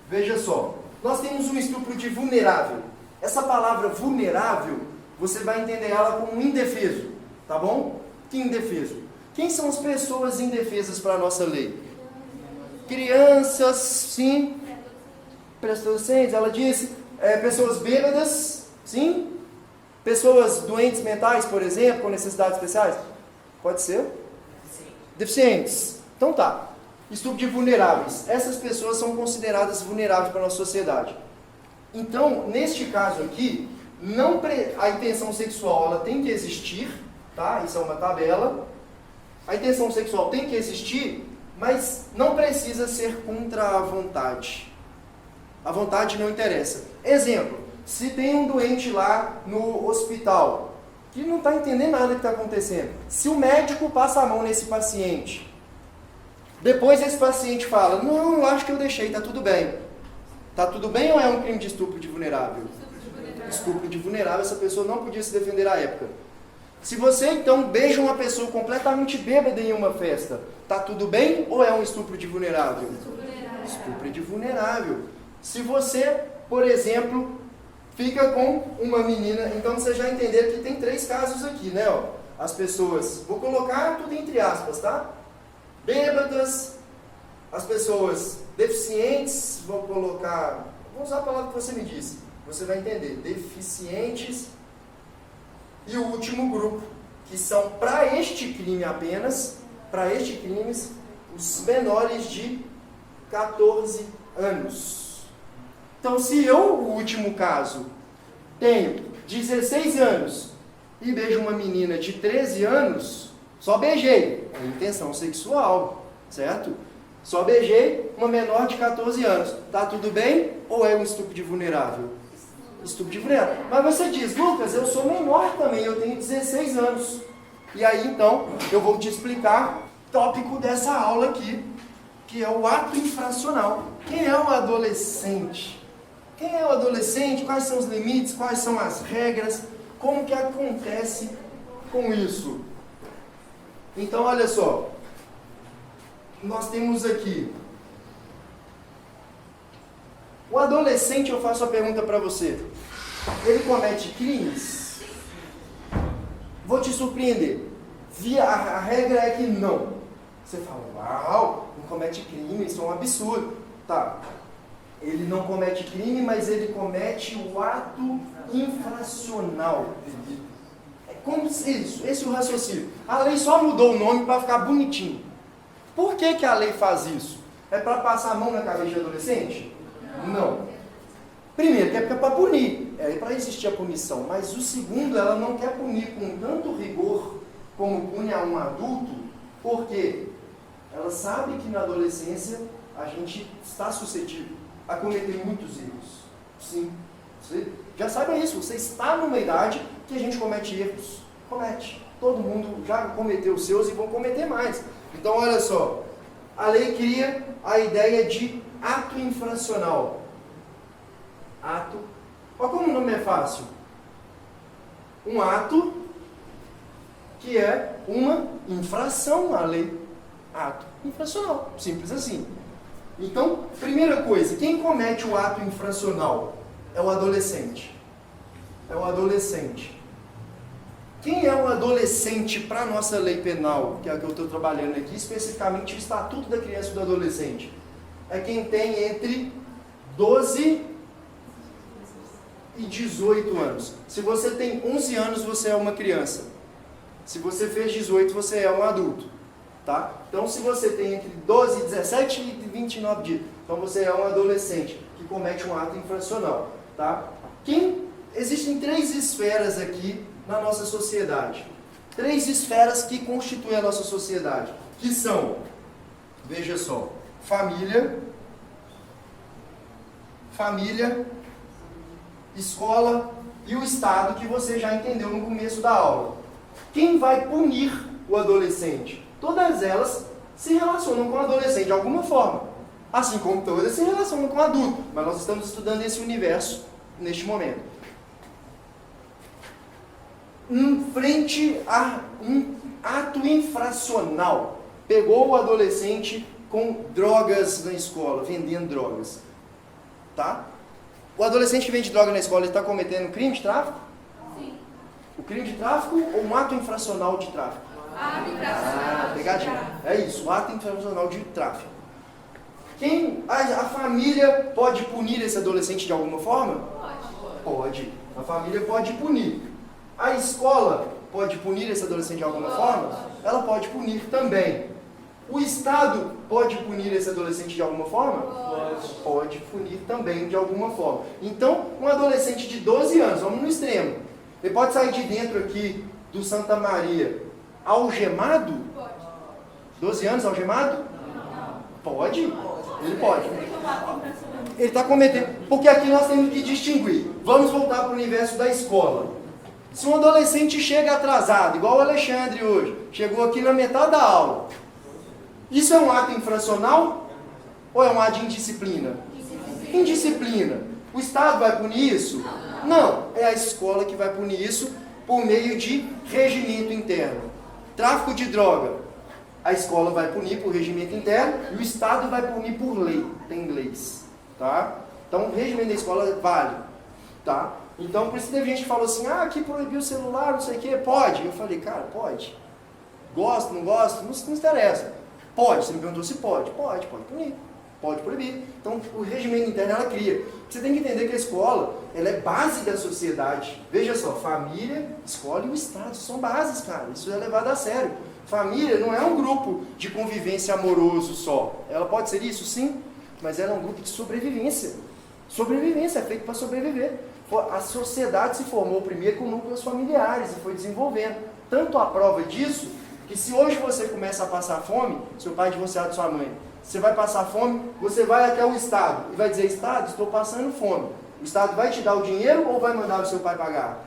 Veja só. Nós temos um estupro de vulnerável. Essa palavra vulnerável, você vai entender ela como indefeso. Tá bom? Que indefeso? Quem são as pessoas indefesas para a nossa lei? Crianças, sim. pré-adolescentes, ela disse pessoas bêbadas, sim? Pessoas doentes mentais, por exemplo, com necessidades especiais? Pode ser? Deficientes. Então tá. Estupro de vulneráveis. Essas pessoas são consideradas vulneráveis para a nossa sociedade. Então, neste caso aqui, a intenção sexual ela tem que existir, tá? Isso é uma tabela. A intenção sexual tem que existir, mas não precisa ser contra a vontade. A vontade não interessa. Exemplo, se tem um doente lá no hospital, que não está entendendo nada do que está acontecendo, se o médico passa a mão nesse paciente, depois esse paciente fala, não, eu acho que eu deixei, está tudo bem. Está tudo bem ou é um crime de estupro de vulnerável? Estupro de vulnerável, essa pessoa não podia se defender à época. Se você então beija uma pessoa completamente bêbada em uma festa, está tudo bem ou é um estupro de vulnerável? Estupro de vulnerável. Se você, por exemplo, fica com uma menina, então você já entendeu que tem 3 casos aqui, né? Ó, as pessoas, vou colocar tudo entre aspas, tá? Bêbadas, as pessoas deficientes, vou usar a palavra que você me disse, você vai entender, deficientes, e o último grupo, que são para este crime apenas, para este crime, os menores de 14 anos. Então, se eu, o último caso, tenho 16 anos e beijo uma menina de 13 anos, só beijei, é intenção sexual, certo? Só beijei uma menor de 14 anos. Tá tudo bem ou é um estupro de vulnerável? Estupro de vulnerável. Mas você diz, Lucas, eu sou menor também, eu tenho 16 anos. E aí, então, eu vou te explicar o tópico dessa aula aqui, que é o ato infracional. Quem é o adolescente? Quem é o adolescente? Quais são os limites? Quais são as regras? Como que acontece com isso? Então, olha só. Nós temos aqui. O adolescente, eu faço a pergunta para você. Ele comete crimes? Vou te surpreender. A regra é que não. Você fala, uau, não comete crime, isso é um absurdo. Tá. Ele não comete crime, mas ele comete o ato infracional. É como isso, esse é o raciocínio. A lei só mudou o nome para ficar bonitinho. Por que a lei faz isso? É para passar a mão na cabeça de adolescente? Não. Primeiro, que é para punir. É para existir a punição. Mas o segundo, ela não quer punir com tanto rigor como pune a um adulto, porque ela sabe que na adolescência a gente está suscetível a cometer muitos erros. Sim. Você já sabe isso. Você está numa idade que a gente comete erros. Comete. Todo mundo já cometeu os seus e vão cometer mais. Então, olha só. A lei cria a ideia de ato infracional. Ato. Olha como o nome é fácil. Um ato que é uma infração à lei. Ato infracional. Simples assim. Então, primeira coisa, quem comete o ato infracional é o adolescente. É o adolescente. Quem é o adolescente para a nossa lei penal, que é a que eu estou trabalhando aqui, especificamente o Estatuto da Criança e do Adolescente? É quem tem entre 12 e 18 anos. Se você tem 11 anos, você é uma criança. Se você fez 18, você é um adulto. Tá? Então, se você tem entre 12, 17 e 29 dias, então você é um adolescente que comete um ato infracional. Tá? Existem 3 esferas aqui na nossa sociedade. 3 esferas que constituem a nossa sociedade. Que são, veja só, família, escola e o Estado, que você já entendeu no começo da aula. Quem vai punir o adolescente? Todas elas se relacionam com o adolescente de alguma forma. Assim como todas se relacionam com o adulto. Mas nós estamos estudando esse universo neste momento. Frente a um ato infracional. Pegou o adolescente com drogas na escola, vendendo drogas. Tá? O adolescente que vende droga na escola, ele está cometendo um crime de tráfico? Sim. O crime de tráfico ou um ato infracional de tráfico? Ato infracional. Pegadinha. É isso, o ato infracional de tráfico. A família pode punir esse adolescente de alguma forma? Pode. A família pode punir. A escola pode punir esse adolescente de alguma forma? Ela pode punir também. O Estado pode punir esse adolescente de alguma forma? Pode punir também de alguma forma. Então, um adolescente de 12 anos, vamos no extremo, ele pode sair de dentro aqui do Santa Maria algemado? 12 anos algemado? Pode? Ele pode. Ele está cometendo. Porque aqui nós temos que distinguir. Vamos voltar para o universo da escola. Se um adolescente chega atrasado, igual o Alexandre hoje, chegou aqui na metade da aula, isso é um ato infracional? Ou é um ato de indisciplina? Indisciplina. O Estado vai punir isso? Não. É a escola que vai punir isso por meio de regimento interno. Tráfico de droga. A escola vai punir por regimento interno e o Estado vai punir por lei. Tem leis. Tá? Então, o regimento da escola vale. Tá? Então, por isso teve gente que falou assim, aqui proibiu o celular, não sei o quê. Pode? Eu falei, cara, pode. Gosto, não gosto? Não interessa. Pode. Você me perguntou se pode. Pode punir. Pode proibir. Então, o regimento interno ela cria. Você tem que entender que a escola, ela é base da sociedade. Veja só, família, escola e o Estado são bases, cara. Isso é levado a sério. Família não é um grupo de convivência amoroso só. Ela pode ser isso, sim, mas ela é um grupo de sobrevivência. Sobrevivência, é feito para sobreviver. A sociedade se formou primeiro com núcleos familiares e foi desenvolvendo. Tanto a prova disso, que se hoje você começa a passar fome, seu pai divorciado de sua mãe, você vai passar fome, você vai até o Estado e vai dizer, Estado, estou passando fome. O Estado vai te dar o dinheiro ou vai mandar o seu pai pagar?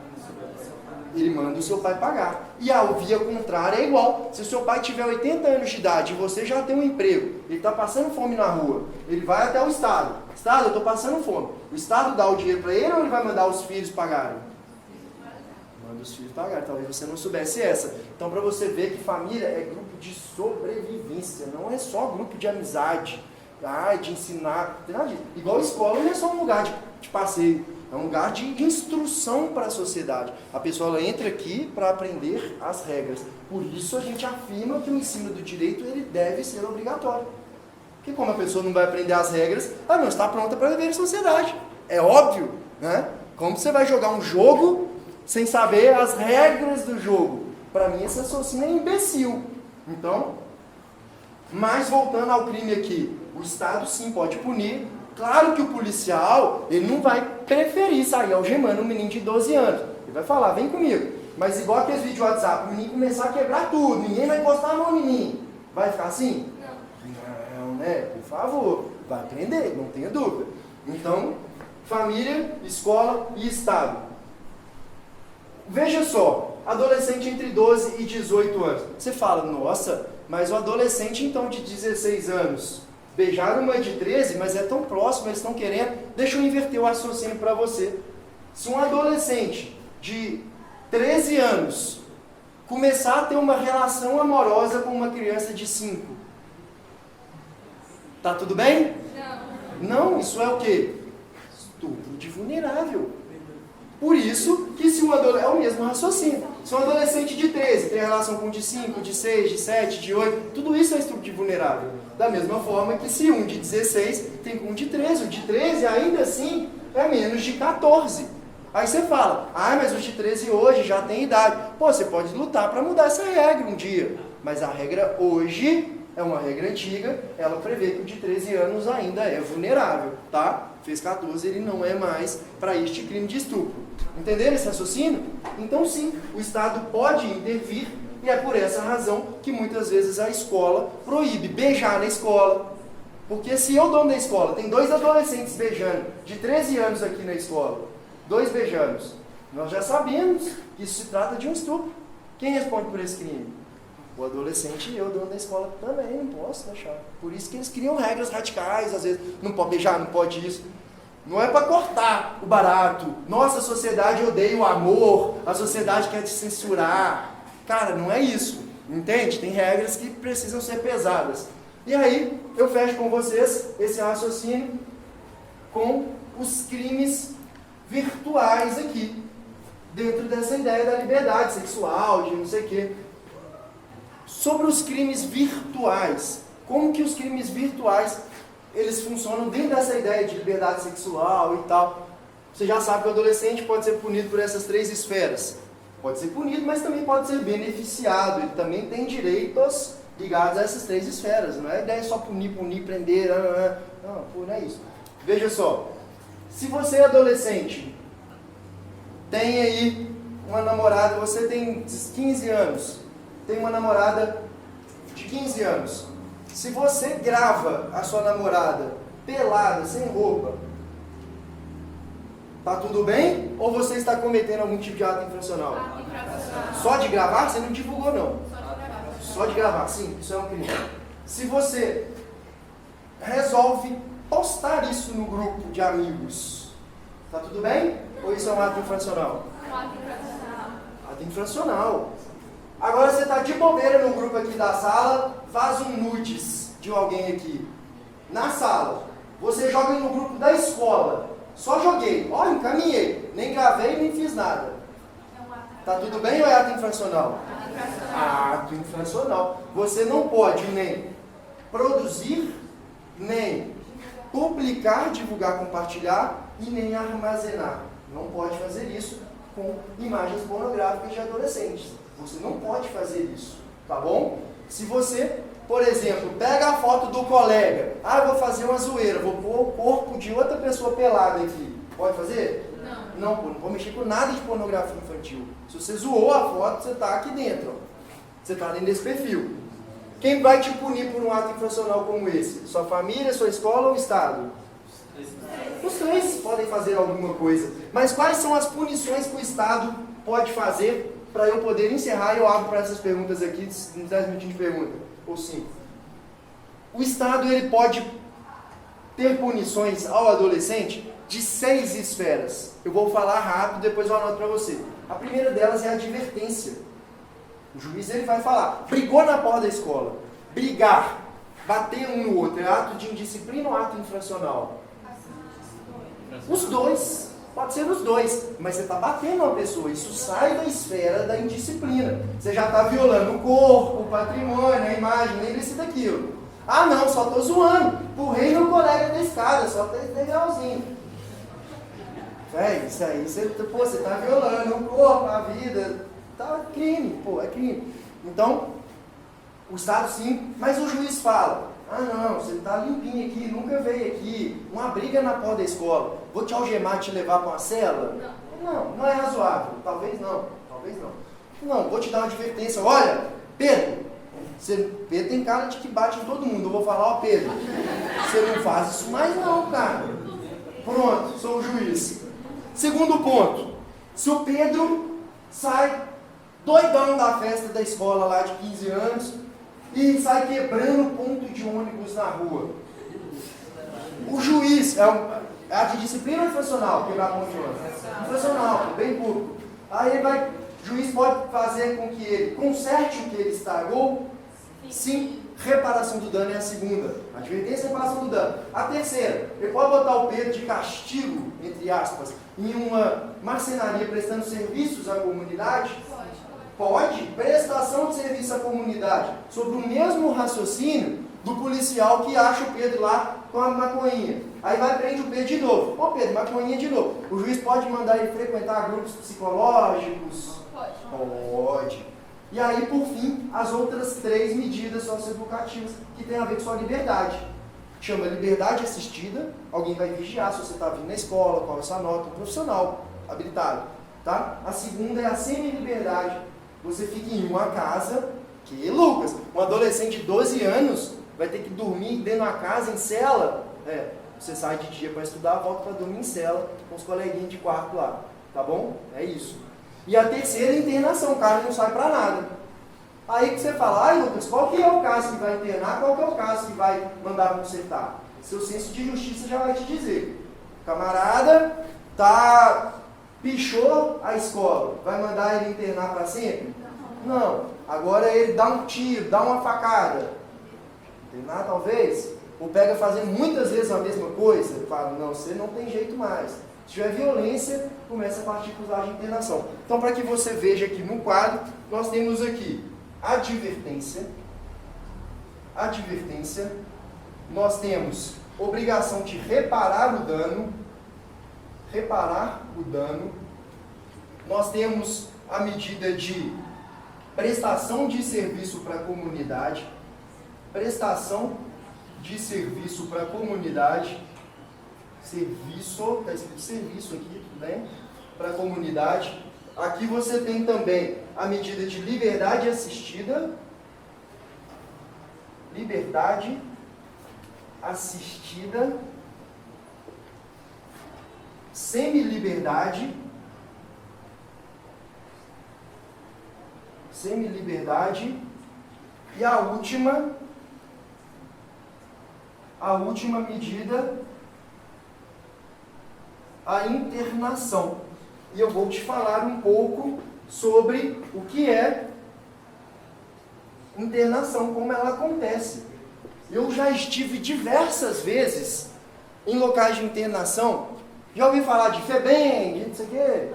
Ele manda o seu pai pagar. E a via contrária é igual. Se o seu pai tiver 80 anos de idade e você já tem um emprego, ele está passando fome na rua, ele vai até o Estado. Estado, eu estou passando fome. O Estado dá o dinheiro para ele ou ele vai mandar os filhos pagarem? Manda os filhos pagarem. Talvez você não soubesse essa. Então, para você ver que família é grupo de sobrevivência, não é só grupo de amizade, de ensinar. Igual escola não é só um lugar de passeio. É um lugar de instrução para a sociedade. A pessoa ela entra aqui para aprender as regras. Por isso a gente afirma que o ensino do direito ele deve ser obrigatório. Porque como a pessoa não vai aprender as regras, ela não está pronta para viver em sociedade. É óbvio, né? Como você vai jogar um jogo sem saber as regras do jogo? Para mim esse raciocínio é imbecil. Então, mas voltando ao crime aqui, o Estado sim pode punir. Claro que o policial, ele não vai preferir sair algemando um menino de 12 anos. Ele vai falar, vem comigo. Mas igual aqueles vídeos de WhatsApp, o menino começar a quebrar tudo, ninguém vai encostar a mão no menino. Vai ficar assim? Não, né? Por favor, vai aprender, não tenha dúvida. Então, família, escola e Estado. Veja só, adolescente entre 12 e 18 anos. Você fala, nossa, mas o adolescente então de 16 anos... Beijaram uma de 13, mas é tão próximo, eles estão querendo. Deixa eu inverter o raciocínio para você. Se um adolescente de 13 anos começar a ter uma relação amorosa com uma criança de 5, tá tudo bem? Não, isso é o quê? Estupro de vulnerável. Por isso que se um adolescente... É o mesmo raciocínio. Se um adolescente de 13 tem relação com um de 5, de 6, de 7, de 8, tudo isso é estupro de vulnerável. Da mesma forma que se um de 16 tem com um de 13, o de 13 ainda assim é menos de 14. Aí você fala, mas os de 13 hoje já tem idade. Pô, você pode lutar para mudar essa regra um dia. Mas a regra hoje é uma regra antiga, ela prevê que o de 13 anos ainda é vulnerável, tá? Fez 14, ele não é mais para este crime de estupro. Entenderam esse raciocínio? Então sim, o Estado pode intervir e é por essa razão que muitas vezes a escola proíbe beijar na escola. Porque se o dono da escola tem 2 adolescentes beijando, de 13 anos aqui na escola, 2 beijando, nós já sabemos que isso se trata de um estupro. Quem responde por esse crime? O adolescente e eu, dono da escola, também não posso deixar. Por isso que eles criam regras radicais, às vezes, não pode beijar, não pode isso. Não é para cortar o barato. Nossa, a sociedade odeia o amor, a sociedade quer te censurar. Cara, não é isso, entende? Tem regras que precisam ser pesadas. E aí, eu fecho com vocês esse raciocínio com os crimes virtuais aqui, dentro dessa ideia da liberdade sexual, de não sei o quê. Sobre os crimes virtuais, como que os crimes virtuais eles funcionam dentro dessa ideia de liberdade sexual e tal. Você já sabe que o adolescente pode ser punido por essas 3 esferas. Pode ser punido, mas também pode ser beneficiado. Ele também tem direitos ligados a essas 3 esferas. Não é a ideia só punir, prender. Não, não é isso. Veja só. Se você é adolescente, tem aí uma namorada, você tem 15 anos, tem uma namorada de 15 anos. Se você grava a sua namorada pelada, sem roupa, tá tudo bem? Ou você está cometendo algum tipo de ato infracional? Só de gravar? Você não divulgou, não. Só de gravar, sim, isso é um crime. Se você resolve postar isso no grupo de amigos, tá tudo bem? Ou isso é um ato infracional? Ato infracional. Agora você está de bobeira no grupo aqui da sala, faz um nudes de alguém aqui. Na sala. Você joga no grupo da escola. Só joguei. Ó, encaminhei. Nem gravei, nem fiz nada. Tá tudo bem ou é ato infracional? Ato infracional. Você não pode nem produzir, nem publicar, divulgar, compartilhar e nem armazenar. Não pode fazer isso com imagens pornográficas de adolescentes. Você não pode fazer isso, tá bom? Se você, por exemplo, pega a foto do colega, eu vou fazer uma zoeira, vou pôr o corpo de outra pessoa pelada aqui. Pode fazer? Não, não vou mexer com nada de pornografia infantil. Se você zoou a foto, você está aqui dentro. Ó. Você está dentro desse perfil. Quem vai te punir por um ato infracional como esse? Sua família, sua escola ou o Estado? Os 3 podem fazer alguma coisa. Mas quais são as punições que o Estado pode fazer para eu poder encerrar? E eu abro para essas perguntas aqui, 10 minutinhos de pergunta, ou 5. O Estado ele pode ter punições ao adolescente de 6 esferas. Eu vou falar rápido, depois eu anoto para você. A primeira delas é a advertência. O juiz ele vai falar, brigou na porta da escola. Brigar, bater um no outro, é ato de indisciplina ou ato infracional? Os 2. Pode ser os 2. Mas você está batendo uma pessoa. Isso sai da esfera da indisciplina. Você já está violando o corpo, o patrimônio, a imagem, lembre-se daquilo. Ah não, só estou zoando. Empurrei no colega da escada, só 3 degrauzinhos. Isso aí, você está violando o corpo, a vida. Tá crime, é crime. Então, o Estado sim, mas o juiz fala, não, você está limpinho aqui, nunca veio aqui, uma briga na porta da escola, vou te algemar e te levar para uma cela? Não é razoável, talvez não. Não, vou te dar uma advertência, olha, Pedro tem cara de que bate em todo mundo, eu vou falar, Pedro, você não faz isso mais não, cara. Pronto, sou o juiz. Segundo ponto, se o Pedro sai doidão da festa da escola lá de 15 anos e sai quebrando ponto de ônibus na rua. O juiz, é a de disciplina infracional, quebrar ponto de ônibus. Infracional, bem público. Aí o juiz pode fazer com que ele conserte o que ele estragou. Sim, reparação do dano é a segunda. Advertência e reparação do dano. A terceira, ele pode botar o Pedro de castigo, entre aspas, em uma marcenaria prestando serviços à comunidade. Pode, prestação de serviço à comunidade, sobre o mesmo raciocínio do policial que acha o Pedro lá com a maconhinha. Aí vai prende o Pedro de novo. Pedro, maconhinha de novo. O juiz pode mandar ele frequentar grupos psicológicos? Pode. E aí, por fim, as outras 3 medidas socioeducativas que tem a ver com sua liberdade. Chama liberdade assistida, alguém vai vigiar se você está vindo na escola, qual é a sua nota, um profissional habilitado. Tá? A segunda é a semi-liberdade. Você fica em uma casa, que Lucas, um adolescente de 12 anos vai ter que dormir dentro de uma casa, em cela. Você sai de dia para estudar, volta para dormir em cela, com os coleguinhas de quarto lá. Tá bom? É isso. E a terceira é internação, o cara não sai para nada. Aí que você fala, Lucas, qual que é o caso que vai internar, qual que é o caso que vai mandar consertar? Seu senso de justiça já vai te dizer. O camarada pichou a escola, vai mandar ele internar para sempre? Não. Agora ele dá um tiro, dá uma facada. Internar talvez? Ou pega fazendo muitas vezes a mesma coisa? Fala, não, você não tem jeito mais. Se tiver violência, começa a partir para usar de internação. Então, para que você veja aqui no quadro, nós temos aqui advertência, nós temos obrigação de reparar o dano. Reparar o dano. Nós temos a medida de prestação de serviço para a comunidade. Prestação de serviço para a comunidade. Serviço, está escrito serviço aqui, tudo bem? Para a comunidade. Aqui você tem também a medida de liberdade assistida. Liberdade assistida. Semi-liberdade. Semi-liberdade. E a última medida, a internação. E eu vou te falar um pouco sobre o que é internação, como ela acontece. Eu já estive diversas vezes em locais de internação. Já ouvi falar de FEBEM, não sei o quê.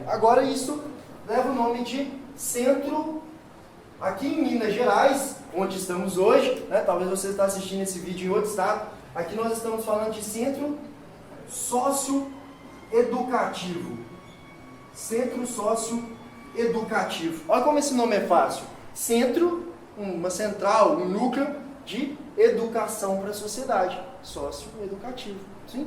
Agora isso leva o nome de centro, aqui em Minas Gerais, onde estamos hoje, né? Talvez você está assistindo esse vídeo em outro estado. Aqui nós estamos falando de centro socioeducativo. Centro socioeducativo. Olha como esse nome é fácil. Centro, uma central, um núcleo de educação para a sociedade. Socioeducativo. Sim?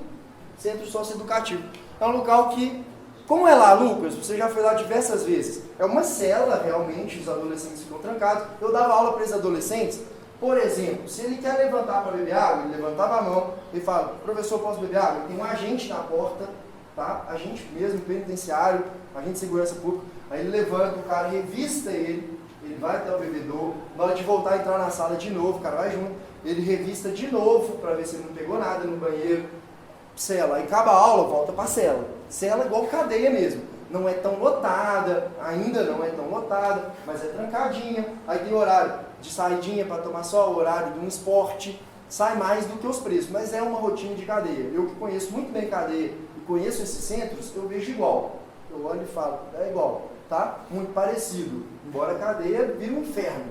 Centro socioeducativo. É um local que, como é lá, Lucas? Você já foi lá diversas vezes. É uma cela, realmente, os adolescentes ficam trancados. Eu dava aula para esses adolescentes. Por exemplo, se ele quer levantar para beber água, ele levantava a mão e fala: professor, posso beber água? Tem um agente na porta, tá? Agente mesmo, penitenciário, agente de segurança pública. Aí ele levanta, o cara revista ele vai até o bebedouro. Na hora de voltar a entrar na sala de novo, o cara vai junto, ele revista de novo para ver se ele não pegou nada no banheiro. Cela, aí acaba a aula, volta para a cela. Cela igual cadeia mesmo. Não é tão lotada, ainda não é tão lotada, mas é trancadinha. Aí tem horário de saidinha para tomar sol, horário de um esporte. Sai mais do que os preços, mas é uma rotina de cadeia. Eu que conheço muito bem cadeia e conheço esses centros, eu vejo igual. Eu olho e falo, é igual, tá? Muito parecido. Embora a cadeia vire um inferno.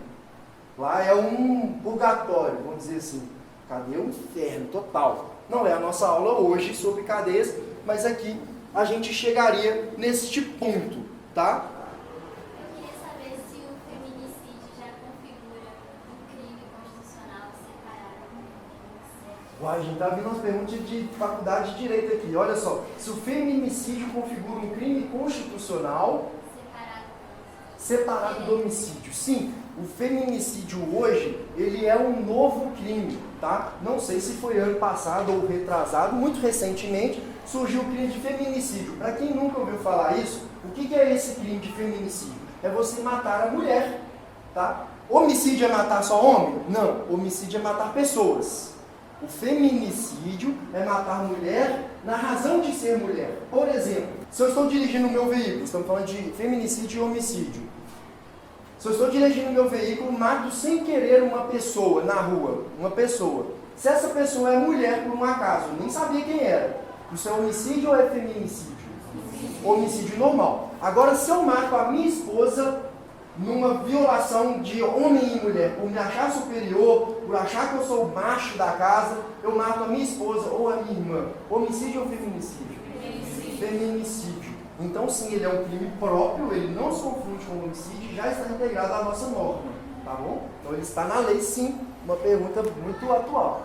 Lá é um purgatório, vamos dizer assim. Cadeia é um inferno total. Não é a nossa aula hoje sobre cadeias, mas aqui a gente chegaria neste ponto, tá? Eu queria saber se o feminicídio já configura um crime constitucional separado. Uai, a gente tá vendo umas perguntas de faculdade de Direito aqui. Olha só, se o feminicídio configura um crime constitucional separado do homicídio. Sim, o feminicídio hoje, ele é um novo crime, tá? Não sei se foi ano passado ou retrasado, muito recentemente surgiu o crime de feminicídio. Para quem nunca ouviu falar isso, o que é esse crime de feminicídio? É você matar a mulher, tá? Homicídio é matar só homem? Não, homicídio é matar pessoas. O feminicídio é matar mulher na razão de ser mulher. Por exemplo, se eu estou dirigindo o meu veículo, estamos falando de feminicídio e homicídio. Se eu estou dirigindo o meu veículo, mato sem querer uma pessoa na rua, uma pessoa. Se essa pessoa é mulher por um acaso, eu nem sabia quem era. Isso é homicídio ou é feminicídio? Homicídio normal. Agora, se eu mato a minha esposa numa violação de homem e mulher, por me achar superior, por achar que eu sou o macho da casa, eu mato a minha esposa ou a minha irmã. Homicídio ou feminicídio? Feminicídio. Então, sim, ele é um crime próprio, ele não se confunde com homicídio, já está integrado à nossa norma, tá bom? Então, ele está na lei, sim, uma pergunta muito atual.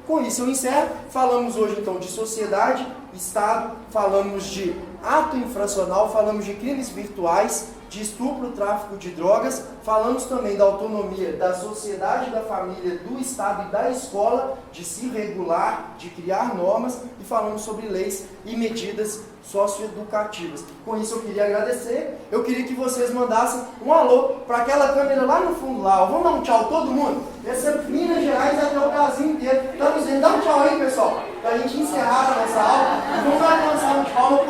Com isso eu encerro. Falamos hoje, então, de sociedade, Estado, falamos de ato infracional, falamos de crimes virtuais, de estupro, tráfico de drogas, falamos também da autonomia da sociedade, da família, do Estado e da escola, de se regular, de criar normas, e falamos sobre leis e medidas socioeducativas. Com isso eu queria agradecer, eu queria que vocês mandassem um alô para aquela câmera lá no fundo lá. Vamos dar um tchau todo mundo? Essa é Minas Gerais até o Brasil inteiro. Estamos dizendo, dá um tchau aí, pessoal, para a gente encerrar a nossa aula. Vamos alcançar um palma